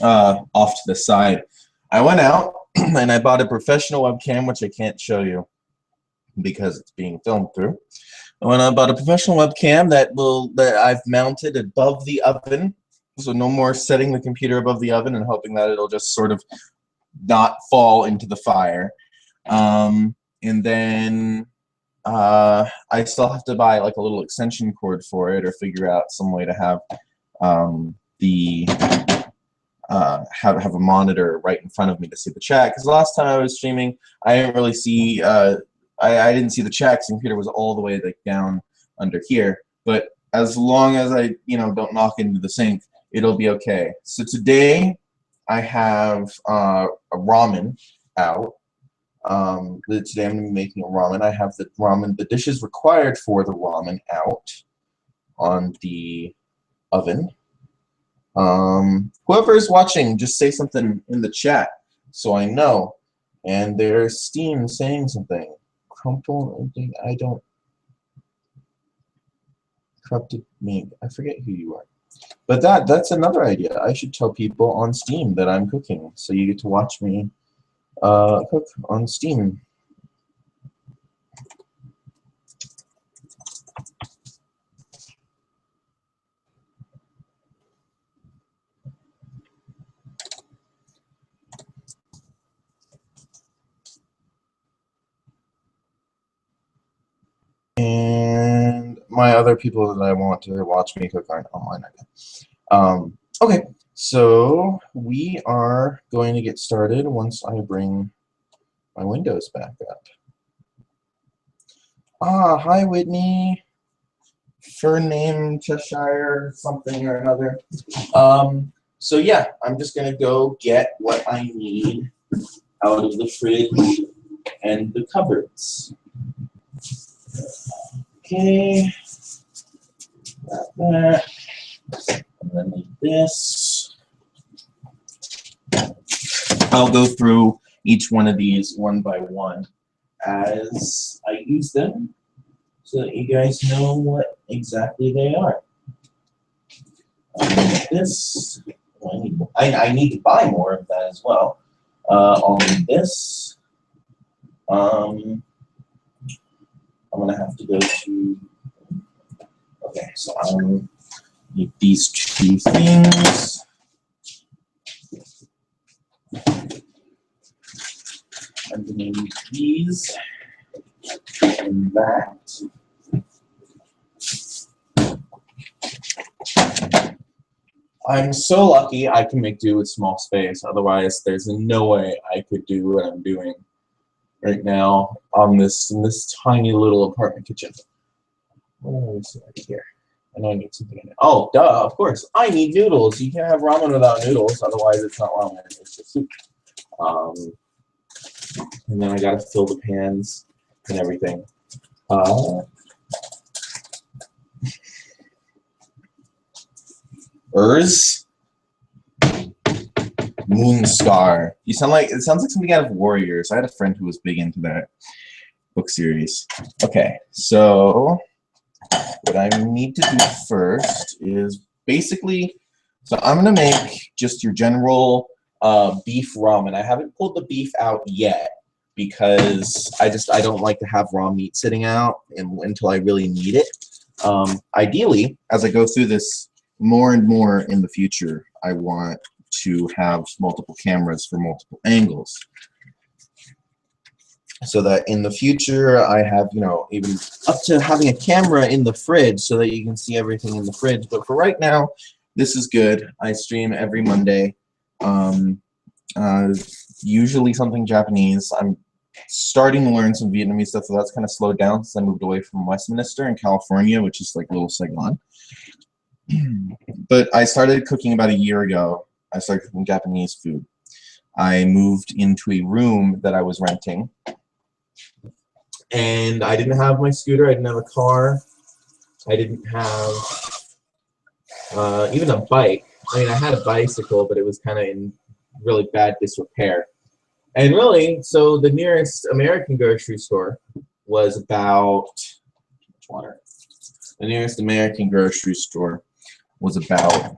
off to the side. I went out and I bought a professional webcam, which I can't show you because it's being filmed through. I went out and bought a professional webcam that I've mounted above the oven, so no more setting the computer above the oven and hoping that it'll just sort of not fall into the fire. And then I still have to buy like a little extension cord for it, or figure out some way to have have a monitor right in front of me to see the chat. Because the last time I was streaming, I didn't really see I didn't see the chat because the computer was all the way like down under here. But as long as I don't knock into the sink, it'll be okay. So today I have a ramen out. Today I'm going to be making a ramen. I have the dishes required for the ramen out on the oven. Whoever is watching, just say something in the chat so I know. And there's Steam saying something. Crumple, I don't. Corrupted me. I forget who you are. But that's another idea. I should tell people on Steam that I'm cooking, so you get to watch me cook on Steam. And my other people that I want to watch me cook aren't online right now. Okay, so we are going to get started once I bring my windows back up. Hi Whitney. Fern name Cheshire something or another. So yeah, I'm just gonna go get what I need out of the fridge and the cupboards. Okay, got that. And then need this. I'll go through each one of these one by one as I use them, so that you guys know what exactly they are. This, I need to buy more of that as well. I'll need this. I'm gonna have to go to. Okay, so I need these two things. I'm gonna need these and that. I'm so lucky I can make do with small space. Otherwise, there's no way I could do what I'm doing right now on this in this tiny little apartment kitchen. What is right here? I know I need something in it. Oh, duh! Of course, I need noodles. You can't have ramen without noodles. Otherwise, it's not ramen. It's just soup. And then I gotta fill the pans and everything. Urs? Moonstar. It sounds like something out of Warriors. I had a friend who was big into that book series. Okay, so what I need to do first is basically, so I'm gonna make just your general beef ramen. I haven't pulled the beef out yet because I don't like to have raw meat sitting out until I really need it. Ideally, as I go through this more and more in the future, I want to have multiple cameras for multiple angles, so that in the future I have, even up to having a camera in the fridge so that you can see everything in the fridge. But for right now, this is good. I stream every Monday. Usually something Japanese. I'm starting to learn some Vietnamese stuff, so that's kind of slowed down since I moved away from Westminster in California, which is like Little Saigon. But I started cooking about a year ago. I started cooking Japanese food. I moved into a room that I was renting, and I didn't have my scooter. I didn't have a car. I didn't have even a bike. I mean, I had a bicycle, but it was kind of in really bad disrepair. And really, so the nearest American grocery store was about water. The nearest American grocery store was about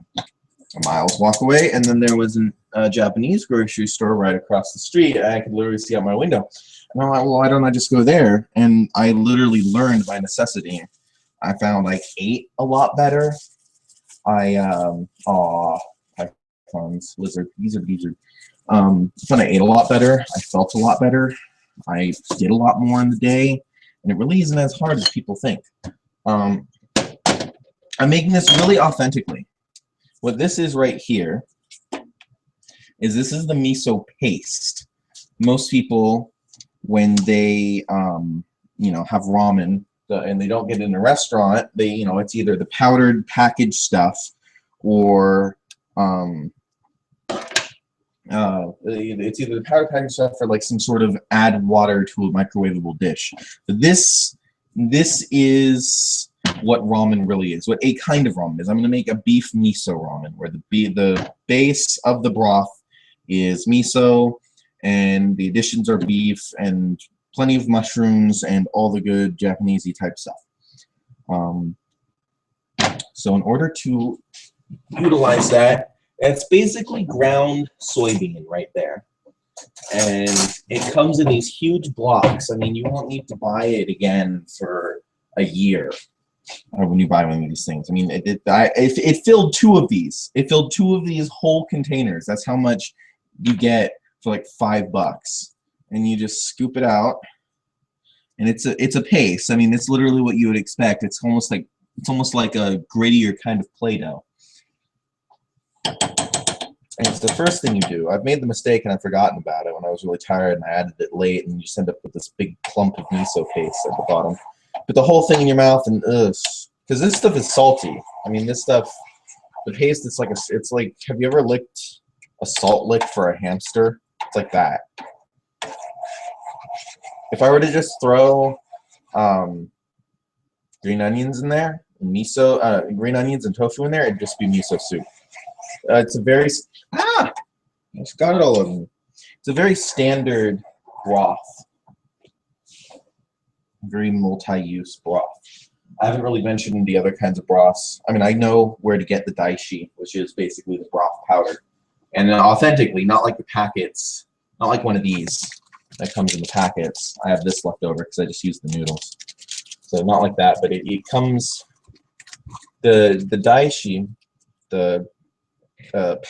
a mile's walk away, and then there was a Japanese grocery store right across the street. I could literally see out my window. And I'm like, well, why don't I just go there? And I literally learned by necessity. I found I ate a lot better. Pythons, lizard, these are. I found I ate a lot better. I felt a lot better. I did a lot more in the day, and it really isn't as hard as people think. I'm making this really authentically. What this is right here is this is the miso paste. Most people, when they you know, have ramen and they don't get it in a restaurant, they, you know, it's either the powdered packaged stuff or it's either the powdered packaged stuff or like some sort of add water to a microwavable dish. But this is what ramen really is, what a kind of ramen is. I'm going to make a beef miso ramen where the base of the broth is miso and the additions are beef and plenty of mushrooms and all the good Japanesey type stuff. So in order to utilize that, it's basically ground soybean right there. And it comes in these huge blocks. I mean, you won't need to buy it again for a year when you buy one of these things. I mean, it filled two of these. It filled two of these whole containers. That's how much you get for like $5. And you just scoop it out, and it's a paste. I mean, it's literally what you would expect. It's almost like a grittier kind of Play-Doh. And it's the first thing you do. I've made the mistake and I've forgotten about it when I was really tired and I added it late, and you just end up with this big clump of miso paste at the bottom. Put the whole thing in your mouth and because this stuff is salty. I mean, this stuff, the paste, it's like, have you ever licked a salt lick for a hamster? It's like that. If I were to just throw green onions in there, and miso, green onions and tofu in there, it'd just be miso soup. It's a very I just got it all over me. It's a very standard broth, very multi-use broth. I haven't really mentioned the other kinds of broths. I mean, I know where to get the daishi, which is basically the broth powder, and authentically, not like the packets, not like one of these that comes in the packets. I have this left over because I just used the noodles, so not like that. But it comes the daishi, the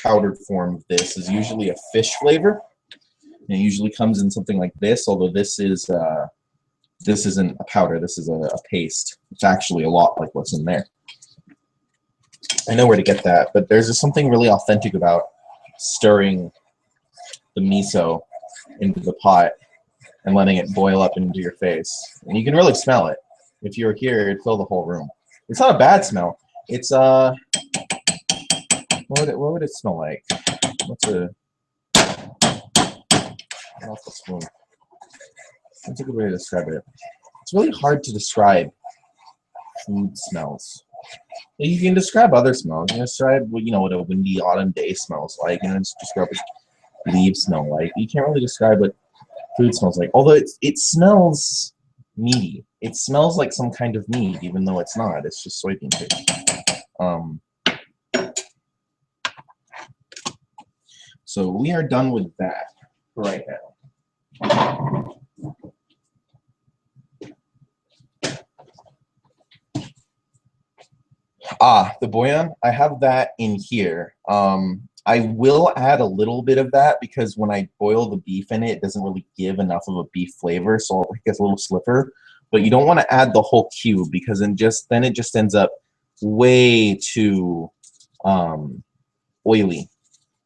powdered form of this is usually a fish flavor, and it usually comes in something like this. Although this isn't a powder, this is a paste. It's actually a lot like what's in there. I know where to get that, but there's just something really authentic about stirring the miso into the pot and letting it boil up into your face, and you can really smell it. If you were here, it'd fill the whole room. It's not a bad smell. It's what would it smell like? What's a spoon? That's a good way to describe it. It's really hard to describe food smells. You can describe other smells. You can describe what a windy autumn day smells like. You know, just describe what leaves smell like. You can't really describe what food smells like. Although it smells meaty. It smells like some kind of meat, even though it's not. It's just soybean paste. So we are done with that for right now. The bouillon, I have that in here. I will add a little bit of that because when I boil the beef in it, it doesn't really give enough of a beef flavor, so it gets a little slipper. But you don't want to add the whole cube because then it just ends up way too oily.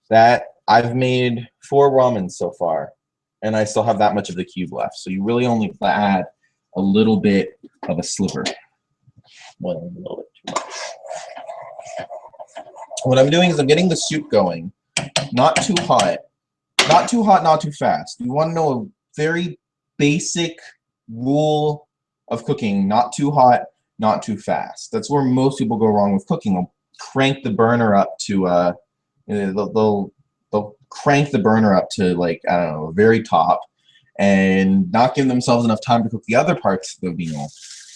That I've made 4 ramen so far, and I still have that much of the cube left. So you really only add a little bit of a sliver. Well, a little bit too much. What I'm doing is I'm getting the soup going. Not too hot. Not too hot, not too fast. You want to know a very basic rule of cooking. Not too hot, not too fast. That's where most people go wrong with cooking. They'll crank the burner up to they'll crank the burner up to, like, I don't know, very top, and not give themselves enough time to cook the other parts of the meal.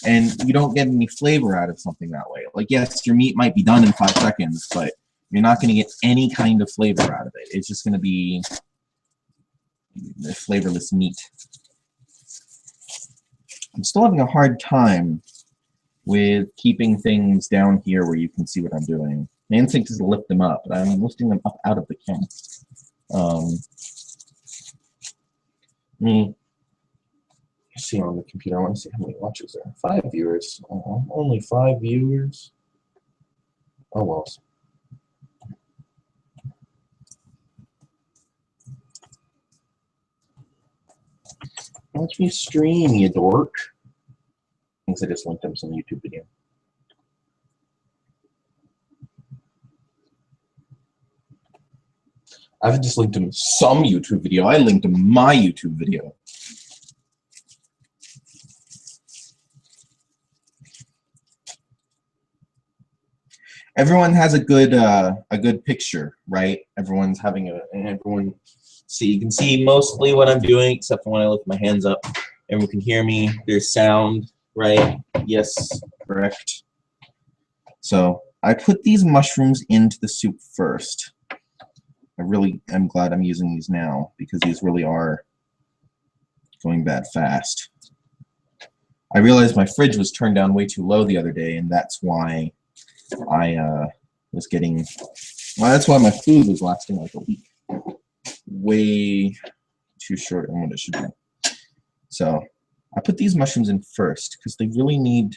And you don't get any flavor out of something that way. Like, yes, your meat might be done in 5 seconds, but You're not going to get any kind of flavor out of it. It's just going to be flavorless meat. I'm still having a hard time with keeping things down here where you can see what I'm doing. My instinct is to lift them up, but I'm lifting them up out of the camera. See on the computer. I want to see how many watches there are. 5 viewers. Only 5 viewers. Oh well. Watch me stream, you dork. Thinks I just linked him some YouTube video. I've just linked him some YouTube video. I linked him my YouTube video. Everyone has a good picture, right? Everyone's having everyone see. You can see mostly what I'm doing, except for when I lift my hands up. Everyone can hear me. There's sound, right? Yes, correct. So I put these mushrooms into the soup first. I really am glad I'm using these now because these really are going bad fast. I realized my fridge was turned down way too low the other day, and that's why I was getting, well, that's why my food was lasting like a week. Way too short on what it should be. So I put these mushrooms in first because they really need,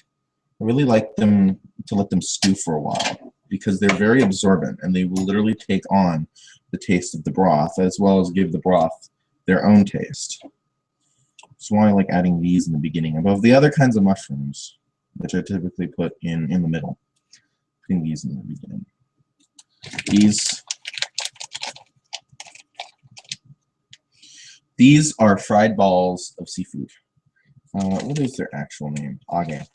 I really like them to let them stew for a while because they're very absorbent and they will literally take on the taste of the broth as well as give the broth their own taste. That's why I like adding these in the beginning above the other kinds of mushrooms, which I typically put in the middle. Putting these in the beginning. These are fried balls of seafood. What is their actual name? Age.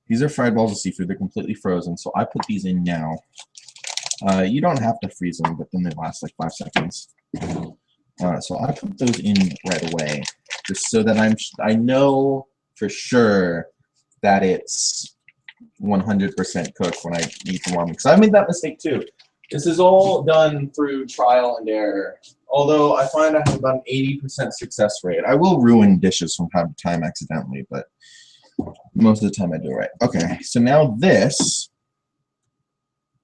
These are fried balls of seafood. They're completely frozen, so I put these in now. You don't have to freeze them, but then they last like 5 seconds. So I put those in right away, just so that I know for sure that it's 100% cooked when I eat the ramen. Because I made that mistake too. This is all done through trial and error. Although I find I have about an 80% success rate. I will ruin dishes from time to time accidentally, but most of the time I do it right. Okay, so now this.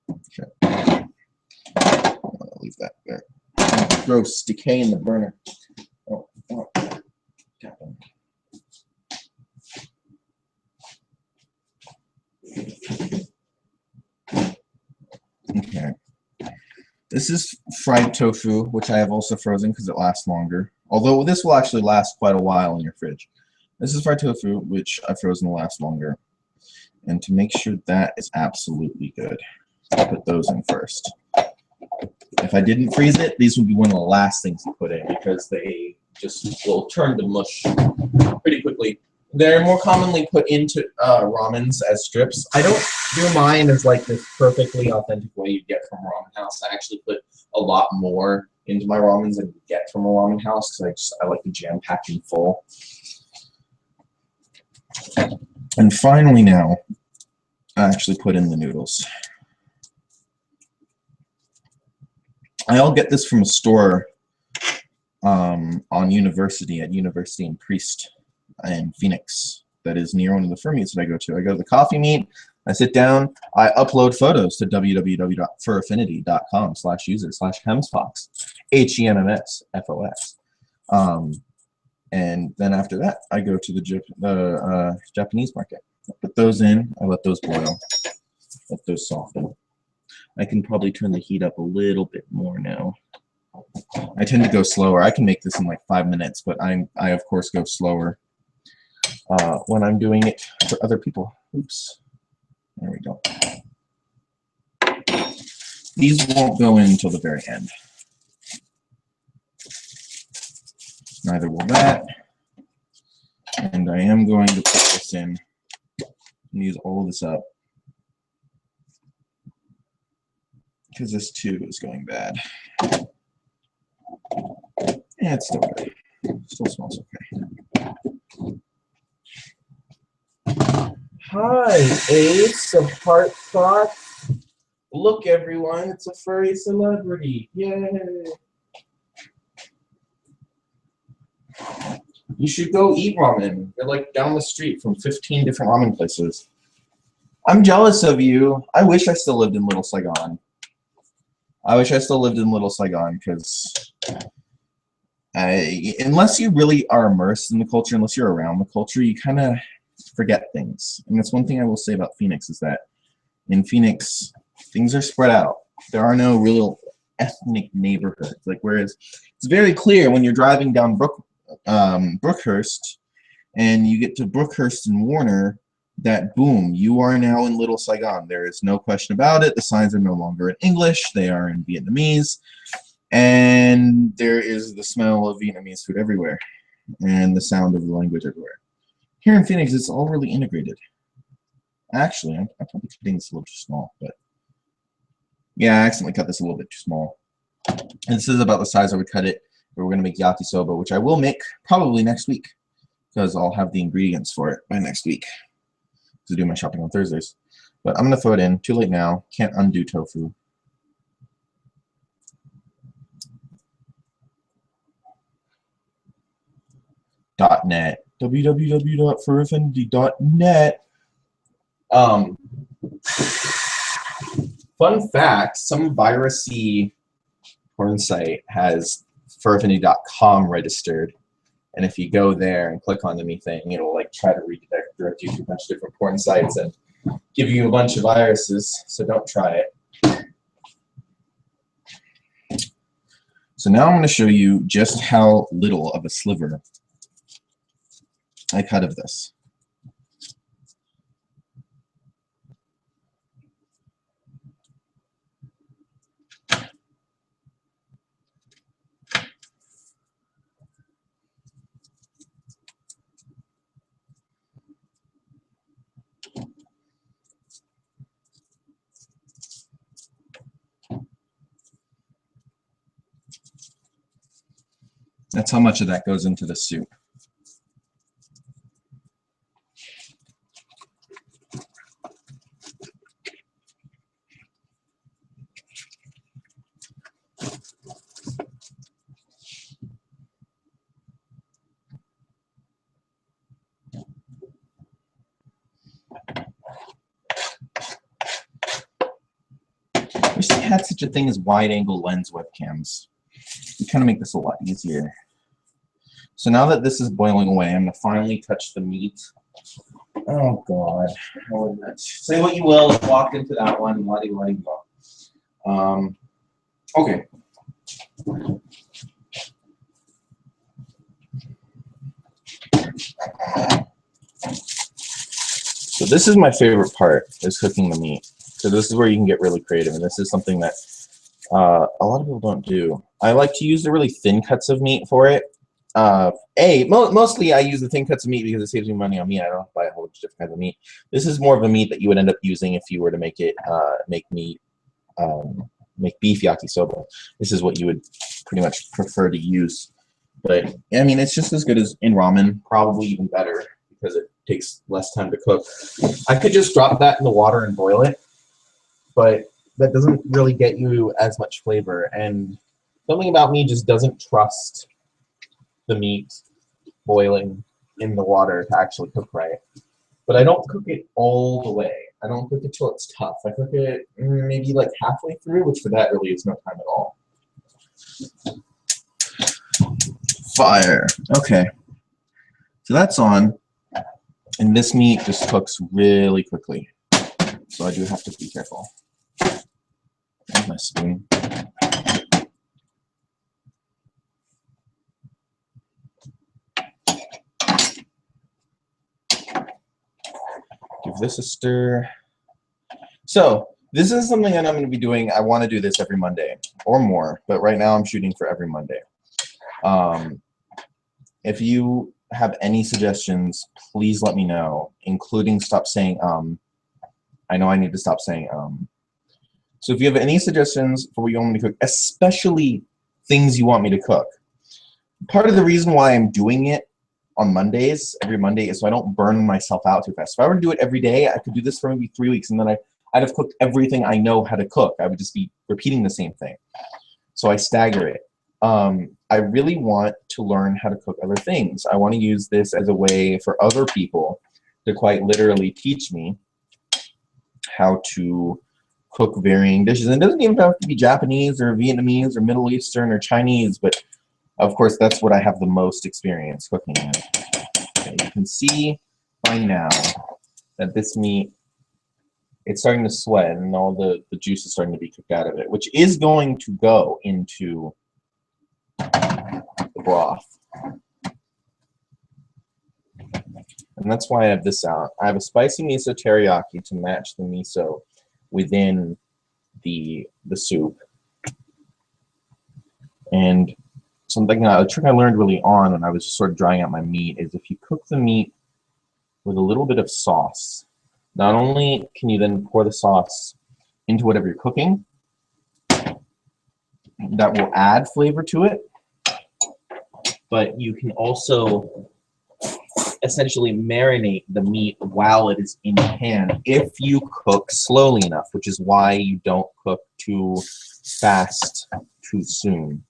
Okay. I'll leave that there. Gross decay in the burner. Oh. Okay. This is fried tofu, which I have also frozen because it lasts longer. Although this will actually last quite a while in your fridge. This is fried tofu, which I've frozen to last longer. And to make sure that is absolutely good, I'll put those in first. If I didn't freeze it, these would be one of the last things to put in because they just will turn to mush pretty quickly. They're more commonly put into ramens as strips. I don't do mine as like this perfectly authentic way you get from a ramen house. I actually put a lot more into my ramens than you get from a ramen house because I like to jam pack them full. And finally now, I actually put in the noodles. I'll get this from a store on University and Priest in Phoenix that is near one of the firmies that I go to. I go to the coffee meet, I sit down, I upload photos to www.furaffinity.com/user/HemmsFox, HEMMSFOX. And then after that, I go to the Japanese market. I put those in, I let those boil, let those soften. I can probably turn the heat up a little bit more now. I tend to go slower. I can make this in like 5 minutes, but I of course go slower when I'm doing it for other people. Oops. There we go. These won't go in until the very end. Neither will that. And I am going to put this in and use all of this up. Because this too is going bad. Yeah, it's still good. Still smells okay. Hi, Ace of Heart Thoughts. Look, everyone, it's a furry celebrity. Yay! You should go eat ramen. They're like down the street from 15 different ramen places. I'm jealous of you. I wish I still lived in Little Saigon. I wish I still lived in Little Saigon because unless you really are immersed in the culture, unless you're around the culture, you kind of forget things. And that's one thing I will say about Phoenix is that in Phoenix, things are spread out. There are no real ethnic neighborhoods. Like whereas it's very clear when you're driving down Brookhurst and you get to Brookhurst and Warner that boom, you are now in Little Saigon. There is no question about it. The signs are no longer in English. They are in Vietnamese. And there is the smell of Vietnamese food everywhere and the sound of the language everywhere. Here in Phoenix, it's all really integrated. Actually, I'm probably cutting this a little too small, but yeah, I accidentally cut this a little bit too small. And this is about the size I would cut it. We're going to make yakisoba, which I will make probably next week because I'll have the ingredients for it by next week to do my shopping on Thursdays. But I'm going to throw it in. Too late now. Can't undo tofu. .net. www.furaffinity.net. Fun fact, some virusy porn site has furaffinity.com registered, and if you go there and click on anything, it'll like try to redirect you to a bunch of different porn sites and give you a bunch of viruses, so don't try it. So now I'm going to show you just how little of a sliver I cut of this. That's how much of that goes into the soup. I wish they had such a thing as wide-angle lens webcams. It kind of make this a lot easier. So now that this is boiling away, I'm going to finally touch the meat. Oh, God. Say what you will. Walk into that one. Okay. So this is my favorite part, is cooking the meat. So this is where you can get really creative, and this is something that a lot of people don't do. I like to use the really thin cuts of meat for it. Mostly I use the thin cuts of meat because it saves me money on meat. I don't buy a whole bunch of different kinds of meat. This is more of a meat that you would end up using if you were to make it, make beef yakisoba. This is what you would pretty much prefer to use. But I mean, it's just as good as in ramen, probably even better because it takes less time to cook. I could just drop that in the water and boil it, but that doesn't really get you as much flavor. And something about me just doesn't trust the meat boiling in the water to actually cook right. But I don't cook it all the way. I don't cook it till it's tough. I cook it maybe like halfway through, which for that really is no time at all. Fire. Okay. So that's on. And this meat just cooks really quickly. So I do have to be careful. There's my spoon. Give this a stir. So this is something that I'm going to be doing. I want to do this every Monday or more, but right now I'm shooting for every Monday. If you have any suggestions, please let me know, including stop saying I know I need to stop saying So if you have any suggestions for what you want me to cook, especially things you want me to cook, part of the reason why I'm doing it on Mondays, every Monday, is so I don't burn myself out too fast. If I were to do it every day, I could do this for maybe 3 weeks, and then I'd have cooked everything I know how to cook. I would just be repeating the same thing. So I stagger it. I really want to learn how to cook other things. I want to use this as a way for other people to quite literally teach me how to cook varying dishes. And it doesn't even have to be Japanese or Vietnamese or Middle Eastern or Chinese, but of course that's what I have the most experience cooking in. Okay, you can see by now that this meat, it's starting to sweat and all the juice is starting to be cooked out of it, which is going to go into the broth. And that's why I have this out. I have a spicy miso teriyaki to match the miso within the soup. And something, a trick I learned really on when I was just sort of drying out my meat is if you cook the meat with a little bit of sauce, not only can you then pour the sauce into whatever you're cooking, that will add flavor to it, but you can also essentially marinate the meat while it is in the pan if you cook slowly enough, which is why you don't cook too fast too soon.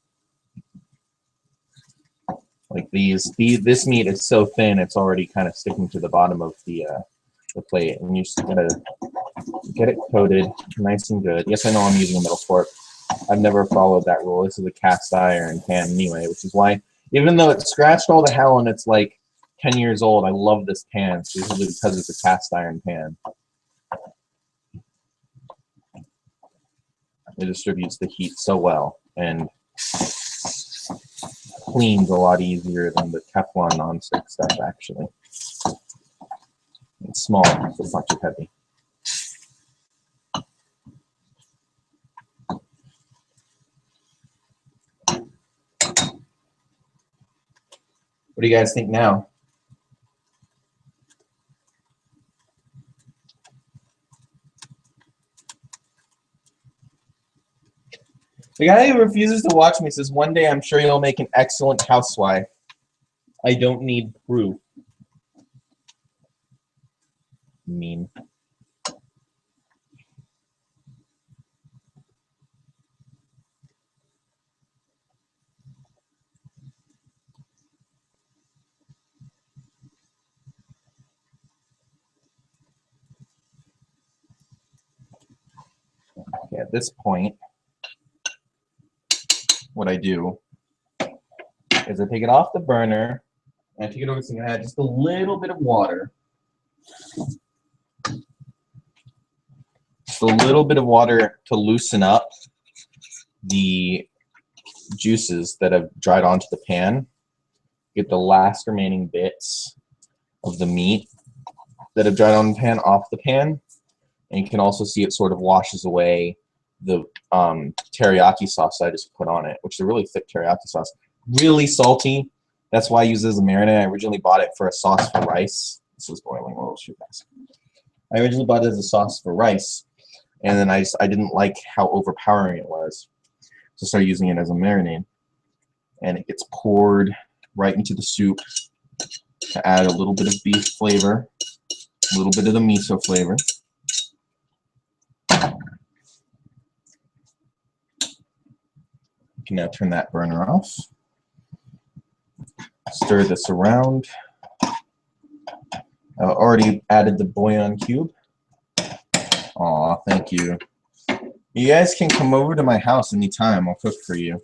Like this meat is so thin it's already kind of sticking to the bottom of the plate, and you just gotta get it coated nice and good. Yes, I know I'm using a metal fork. I've never followed that rule. This is a cast iron pan anyway, which is why, even though it scratched all the hell and it's like 10 years old, I love this pan specifically because it's a cast iron pan. It distributes the heat so well and cleans a lot easier than the Teflon nonstick stuff, actually. It's small, so it's not too heavy. What do you guys think now? The guy who refuses to watch me says, one day I'm sure you'll make an excellent housewife. I don't need proof. Mean. Okay, at this point, what I do is I take it off the burner and I take it over to add just a little bit of water. Just a little bit of water to loosen up the juices that have dried onto the pan. Get the last remaining bits of the meat that have dried on the pan off the pan. And you can also see it sort of washes away the teriyaki sauce I just put on it, which is a really thick teriyaki sauce. Really salty. That's why I use it as a marinade. I originally bought it for a sauce for rice. This is boiling a little too fast. I originally bought it as a sauce for rice, and then I didn't like how overpowering it was. So I started using it as a marinade. And it gets poured right into the soup to add a little bit of beef flavor, a little bit of the miso flavor. You can now turn that burner off. Stir this around. I already added the bouillon cube. Aw, thank you. You guys can come over to my house anytime. I'll cook for you.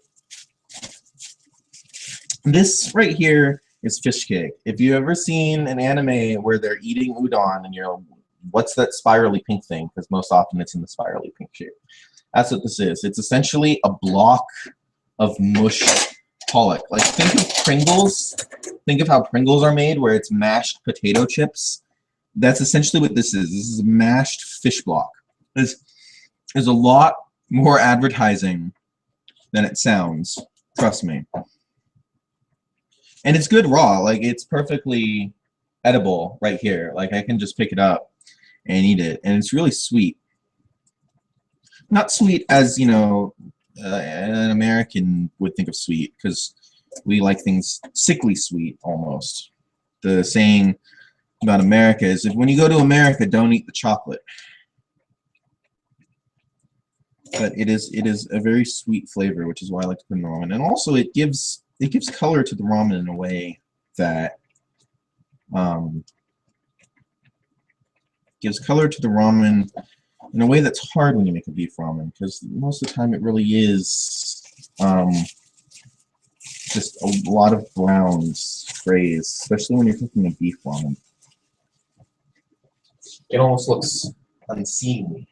This right here is fish cake. If you've ever seen an anime where they're eating udon and you're, what's that spirally pink thing? Because most often it's in the spirally pink shape. That's what this is. It's essentially a block of mushed pollock. Like, think of Pringles. Think of how Pringles are made, where it's mashed potato chips. That's essentially what this is. This is a mashed fish block. There's a lot more advertising than it sounds. Trust me. And it's good raw. Like, it's perfectly edible right here. Like, I can just pick it up and eat it. And it's really sweet. Not sweet as, you know, an American would think of sweet, because we like things sickly sweet almost. The saying about America is, if when you go to America, don't eat the chocolate. But it is a very sweet flavor, which is why I like to put in the ramen. And also it gives color to the ramen in a way that gives color to the ramen in a way that's hard when you make a beef ramen, because most of the time it really is just a lot of browns, grays, especially when you're cooking a beef ramen. It almost looks unseemly.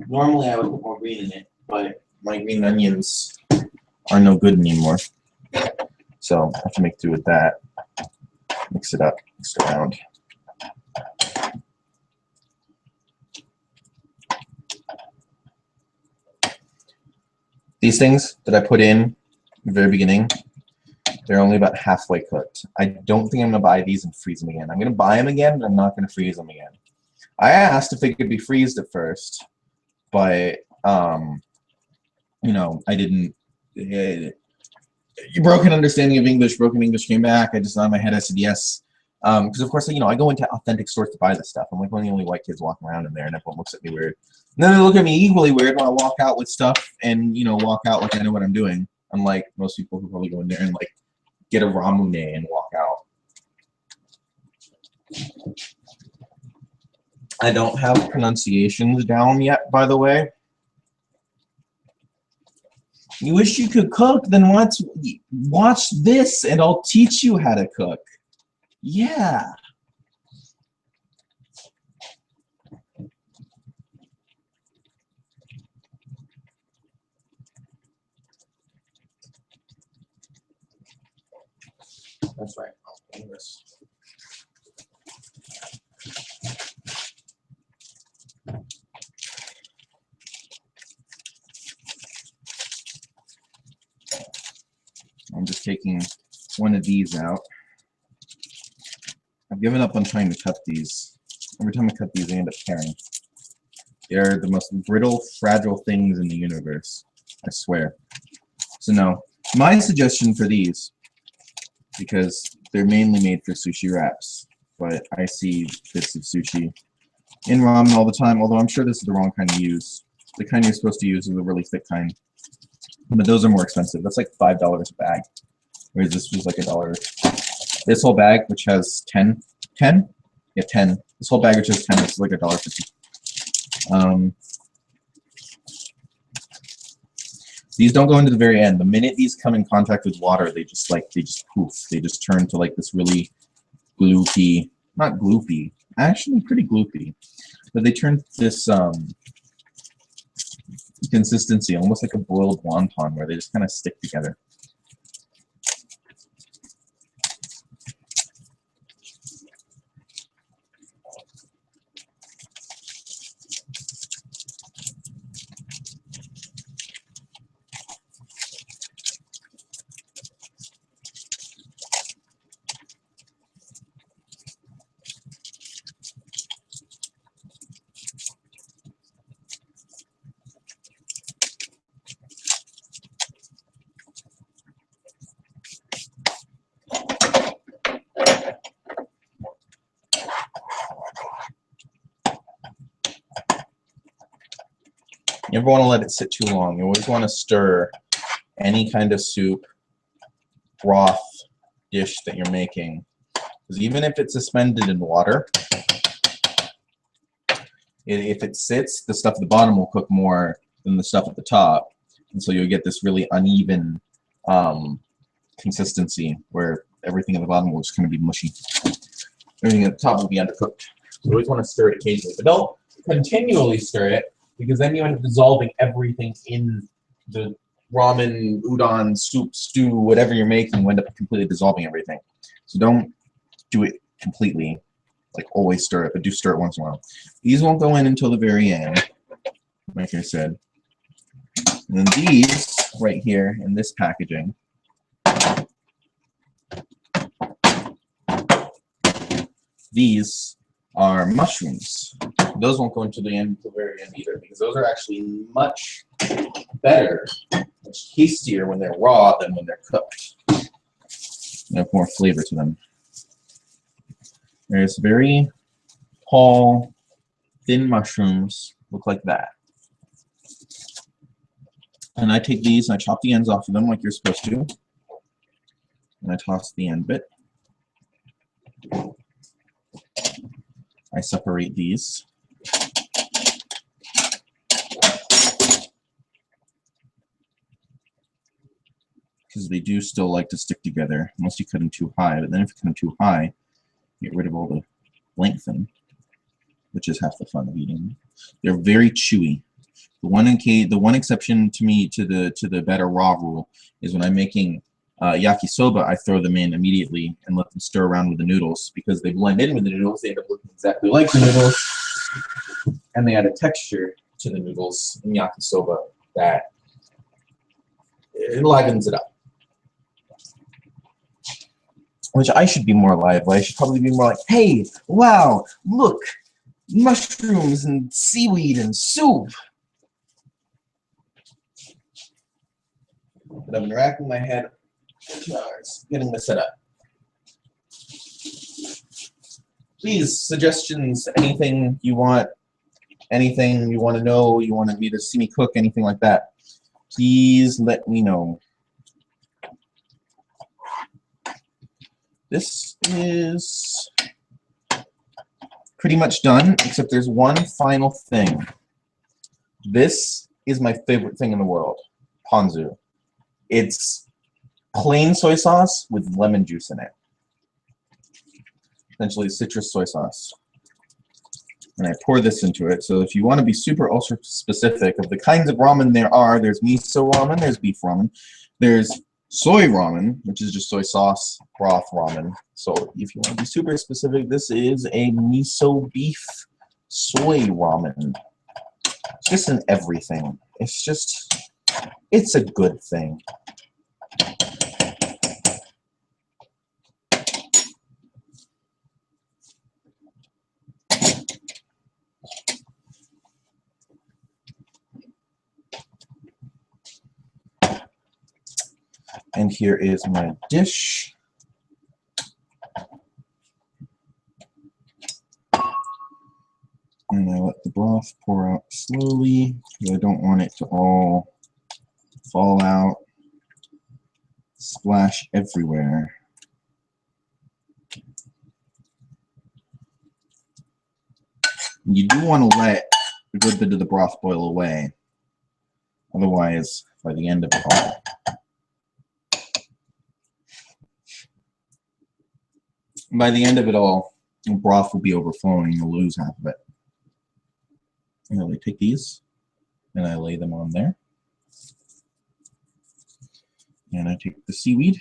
Normally I would put more green in it, but my green onions are no good anymore. So I have to make do with that. Mix it up, mix it around. These things that I put in the very beginning, they're only about halfway cooked. I don't think I'm going to buy these and freeze them again. I'm going to buy them again, but I'm not going to freeze them again. I asked if they could be freezed at first, but, you know, I didn't. Broken understanding of English, broken English came back. I just, on my head, I said yes. Because, of course, you know, I go into authentic stores to buy this stuff. I'm like one of the only white kids walking around in there, and everyone looks at me weird. And then they look at me equally weird when I walk out with stuff and, you know, walk out like I know what I'm doing. Unlike most people who probably go in there and, like, get a ramen and walk out. I don't have pronunciations down yet, by the way. You wish you could cook? Then watch this and I'll teach you how to cook. Yeah. That's right. I'm just taking one of these out. I've given up on trying to cut these. Every time I cut these, I end up tearing. They're the most brittle, fragile things in the universe. I swear. So no, my suggestion for these, because they're mainly made for sushi wraps, but I see bits of sushi in ramen all the time, although I'm sure this is the wrong kind to use. The kind you're supposed to use is a really thick kind. But those are more expensive. That's like $5 a bag. Whereas this was like $1. This whole bag, which has 10? Yeah, 10. This whole bag, which has 10, is like $1.50. These don't go into the very end. The minute these come in contact with water, they just poof. They just turn to like this really gloopy, not gloopy, actually pretty gloopy. But they turn to this consistency, almost like a boiled wonton, where they just kind of stick together. You never want to let it sit too long. You always want to stir any kind of soup, broth, dish that you're making. Because even if it's suspended in water, if it sits, the stuff at the bottom will cook more than the stuff at the top. And so you'll get this really uneven consistency where everything at the bottom will just kind of be mushy. Everything at the top will be undercooked. So you always want to stir it occasionally. But don't continually stir it, because then you end up dissolving everything in the ramen, udon, soup, stew, whatever you're making. You end up completely dissolving everything. So don't do it completely, like always stir it, but do stir it once in a while. These won't go in until the very end, like I said. And then these right here in this packaging, these are mushrooms. Those won't go into the end until the very end either, because those are actually much better, much tastier when they're raw than when they're cooked. They have more flavor to them. There's very tall, thin mushrooms, look like that. And I take these and I chop the ends off of them like you're supposed to. And I toss the end bit. I separate these. Because they do still like to stick together, unless you cut them too high. But then if you cut them too high, you get rid of all the lengthening, which is half the fun of eating them. They're very chewy. The one exception to me to the better raw rule is when I'm making yakisoba, I throw them in immediately and let them stir around with the noodles, because they blend in with the noodles. They end up looking exactly like the noodles, and they add a texture to the noodles in yakisoba that it livens it up. Which I should be more lively. I should probably be more like, hey, wow, look, mushrooms and seaweed and soup. But I've been racking my head for 2 hours getting this set up. Please, suggestions, anything you want, anything you want to know, you want me to see me cook, anything like that, please let me know. This is pretty much done, except there's one final thing. This is my favorite thing in the world, ponzu. It's plain soy sauce with lemon juice in it. Essentially citrus soy sauce. And I pour this into it. So if you want to be super ultra specific of the kinds of ramen there are, there's miso ramen, there's beef ramen, there's soy ramen, which is just soy sauce broth ramen. So if you want to be super specific, this is a miso beef soy ramen. It's just in everything. It's a good thing. And here is my dish. And I let the broth pour out slowly, because I don't want it to all fall out, splash everywhere. You do want to let a good bit of the broth boil away. Otherwise, by the end of it all, the broth will be overflowing and you'll lose half of it. And then I take these and I lay them on there. And I take the seaweed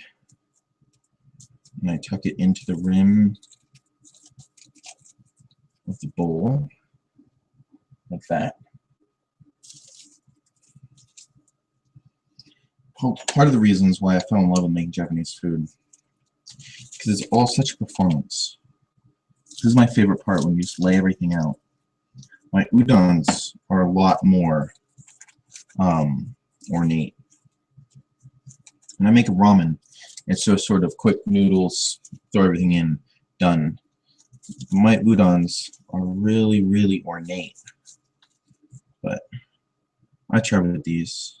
and I tuck it into the rim of the bowl, like that. Part of the reasons why I fell in love with making Japanese food, because it's all such a performance. This is my favorite part, when you just lay everything out. My udons are a lot more ornate. When I make a ramen, it's just sort of quick noodles, throw everything in, done. My udons are really, really ornate. But I try with these.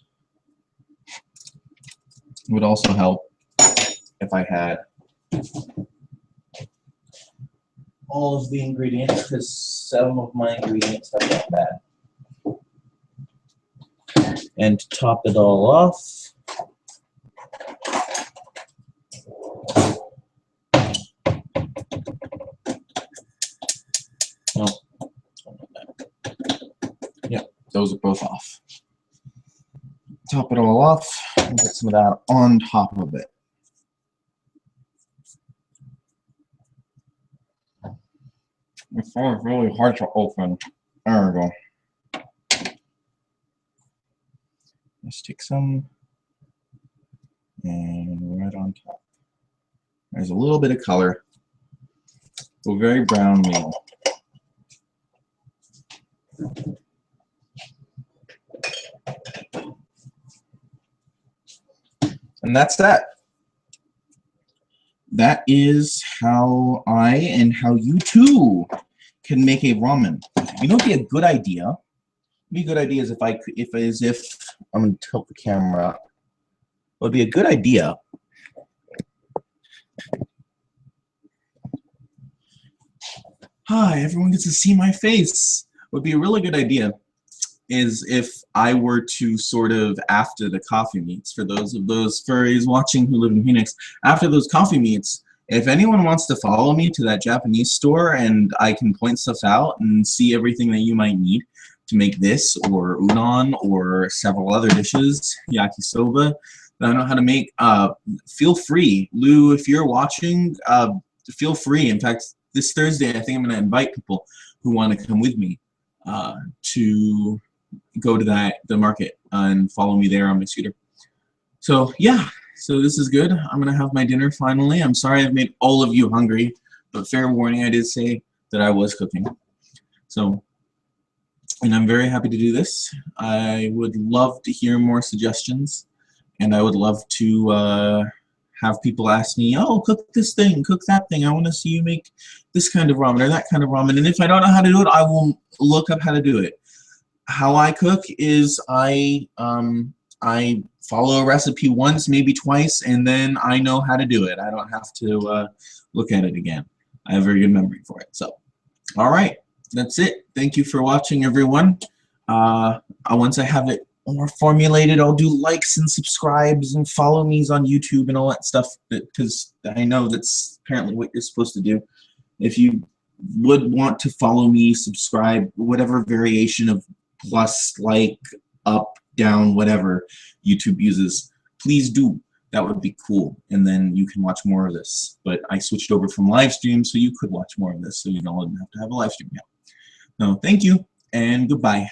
It would also help if I had all of the ingredients, because some of my ingredients have gone bad. And to top it all off, those are both off. Top it all off and put some of that on top of it. It's really hard to open. There we go. Let's take some and right on top. There's a little bit of color. A very brown meal. And that's that. That is how I and how you too can make a ramen. You know, it'd be a good idea be a good idea is if I'm gonna tilt the camera up. It would be a good idea. Hi, everyone gets to see my face. Would be a really good idea is if I were to sort of, after the coffee meets, for those of those furries watching who live in Phoenix, after those coffee meets, if anyone wants to follow me to that Japanese store and I can point stuff out and see everything that you might need to make this or udon or several other dishes, yakisoba, that I know how to make, feel free. Lou, if you're watching, feel free. In fact, this Thursday, I think I'm going to invite people who want to come with me to go to the market and follow me there on my scooter. So yeah, so this is good. I'm gonna have my dinner finally. I'm sorry I've made all of you hungry, but fair warning, I did say that I was cooking. So, and I'm very happy to do this. I would love to hear more suggestions, and I would love to have people ask me, oh, cook this thing, cook that thing. I want to see you make this kind of ramen or that kind of ramen. And if I don't know how to do it, I will look up how to do it. How I cook is I follow a recipe once, maybe twice, and then I know how to do it. I don't have to look at it again. I have a very good memory for it. So, all right, that's it. Thank you for watching, everyone. Once I have it more formulated, I'll do likes and subscribes and follow me's on YouTube and all that stuff, because I know that's apparently what you're supposed to do. If you would want to follow me, subscribe, whatever variation of plus, like, up, down, whatever YouTube uses, please do. That would be cool, and then you can watch more of this. But I switched over from live stream, so you could watch more of this, so you don't have to have a live stream now. So thank you, and goodbye.